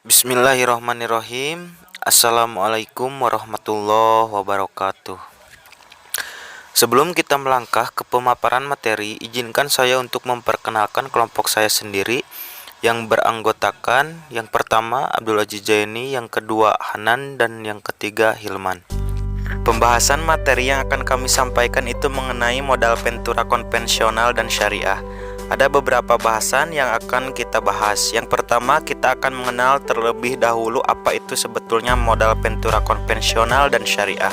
Bismillahirrahmanirrahim. Assalamualaikum warahmatullahi wabarakatuh. Sebelum kita melangkah ke pemaparan materi, izinkan saya untuk memperkenalkan kelompok saya sendiri yang beranggotakan yang pertama Abdul Aziz Jaini, yang kedua Hanan, dan yang ketiga Hilman. Pembahasan materi yang akan kami sampaikan itu mengenai modal ventura konvensional dan syariah. Ada beberapa bahasan yang akan kita bahas. Yang pertama, kita akan mengenal terlebih dahulu apa itu sebetulnya modal ventura konvensional dan syariah.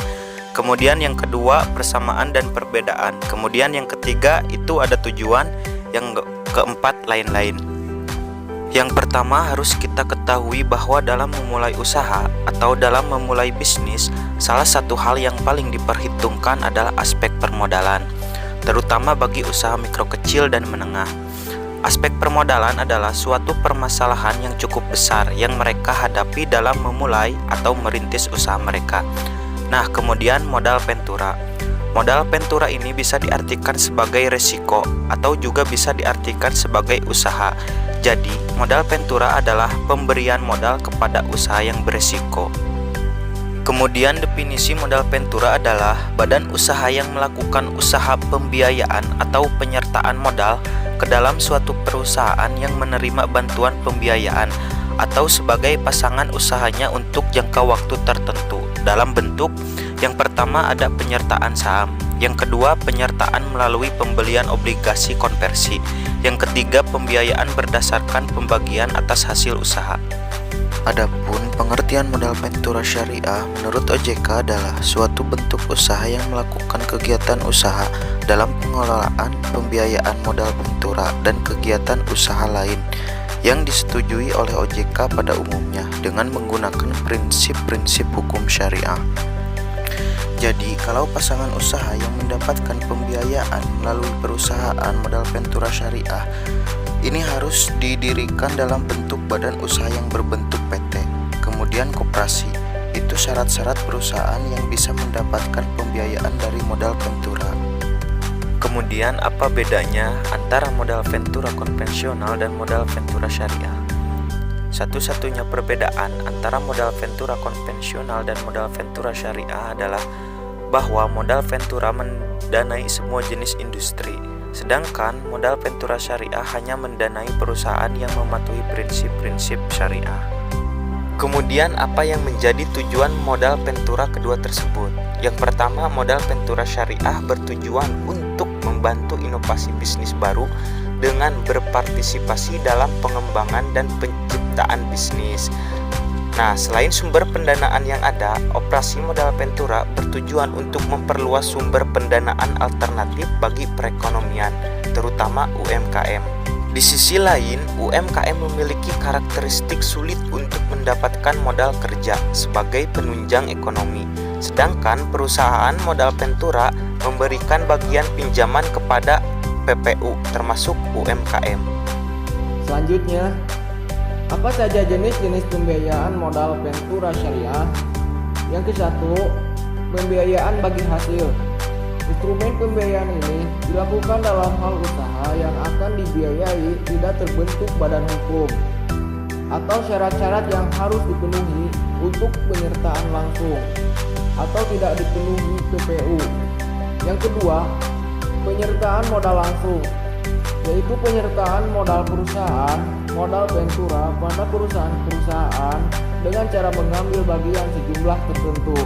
Kemudian yang kedua, persamaan dan perbedaan. Kemudian yang ketiga, itu ada tujuan. Yang keempat, lain-lain. Yang pertama, harus kita ketahui bahwa dalam memulai usaha atau dalam memulai bisnis, salah satu hal yang paling diperhitungkan adalah aspek permodalan, terutama bagi usaha mikro kecil dan menengah. Aspek permodalan adalah suatu permasalahan yang cukup besar yang mereka hadapi dalam memulai atau merintis usaha mereka. Nah, kemudian modal ventura. Modal ventura ini bisa diartikan sebagai resiko atau juga bisa diartikan sebagai usaha. Jadi, modal ventura adalah pemberian modal kepada usaha yang beresiko. Kemudian definisi modal ventura adalah badan usaha yang melakukan usaha pembiayaan atau penyertaan modal ke dalam suatu perusahaan yang menerima bantuan pembiayaan atau sebagai pasangan usahanya untuk jangka waktu tertentu dalam bentuk yang pertama ada penyertaan saham, yang kedua penyertaan melalui pembelian obligasi konversi, yang ketiga pembiayaan berdasarkan pembagian atas hasil usaha. Adapun pengertian modal ventura syariah menurut OJK adalah suatu bentuk usaha yang melakukan kegiatan usaha dalam pengelolaan pembiayaan modal ventura dan kegiatan usaha lain yang disetujui oleh OJK pada umumnya dengan menggunakan prinsip-prinsip hukum syariah. Jadi, kalau pasangan usaha yang mendapatkan pembiayaan melalui perusahaan modal ventura syariah ini harus didirikan dalam bentuk badan usaha yang berbentuk PT, kemudian koperasi. Itu syarat-syarat perusahaan yang bisa mendapatkan pembiayaan dari modal ventura. Kemudian apa bedanya antara modal ventura konvensional dan modal ventura syariah? Satu-satunya perbedaan antara modal ventura konvensional dan modal ventura syariah adalah bahwa modal ventura mendanai semua jenis industri, sedangkan modal ventura syariah hanya mendanai perusahaan yang mematuhi prinsip-prinsip syariah. Kemudian apa yang menjadi tujuan modal ventura kedua tersebut? Yang pertama, modal ventura syariah bertujuan untuk membantu inovasi bisnis baru dengan berpartisipasi dalam pengembangan dan penciptaan bisnis. Nah, selain sumber pendanaan yang ada, operasi modal ventura bertujuan untuk memperluas sumber pendanaan alternatif bagi perekonomian, terutama UMKM. Di sisi lain, UMKM memiliki karakteristik sulit untuk mendapatkan modal kerja sebagai penunjang ekonomi, sedangkan perusahaan modal ventura memberikan bagian pinjaman kepada PPU, termasuk UMKM. Selanjutnya, apa saja jenis-jenis pembiayaan modal ventura syariah? Yang ke-1, pembiayaan bagi hasil. Instrumen pembiayaan ini dilakukan dalam hal usaha yang akan dibiayai tidak terbentuk badan hukum atau syarat-syarat yang harus dipenuhi untuk penyertaan langsung atau tidak dipenuhi PPU. Yang kedua, penyertaan modal langsung, yaitu penyertaan modal perusahaan modal ventura pada perusahaan-perusahaan dengan cara mengambil bagian sejumlah tertentu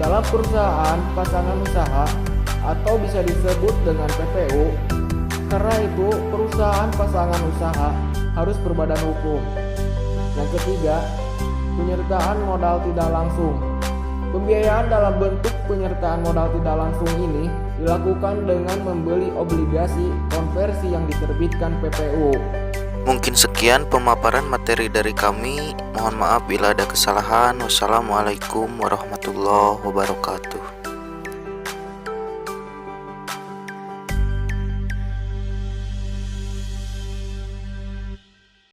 dalam perusahaan pasangan usaha atau bisa disebut dengan PPU. Karena itu perusahaan pasangan usaha harus berbadan hukum. Yang ketiga, penyertaan modal tidak langsung. Pembiayaan dalam bentuk penyertaan modal tidak langsung ini dilakukan dengan membeli obligasi konversi yang diterbitkan PPU. Mungkin sekian pemaparan materi dari kami. Mohon maaf bila ada kesalahan. Wassalamualaikum warahmatullahi wabarakatuh.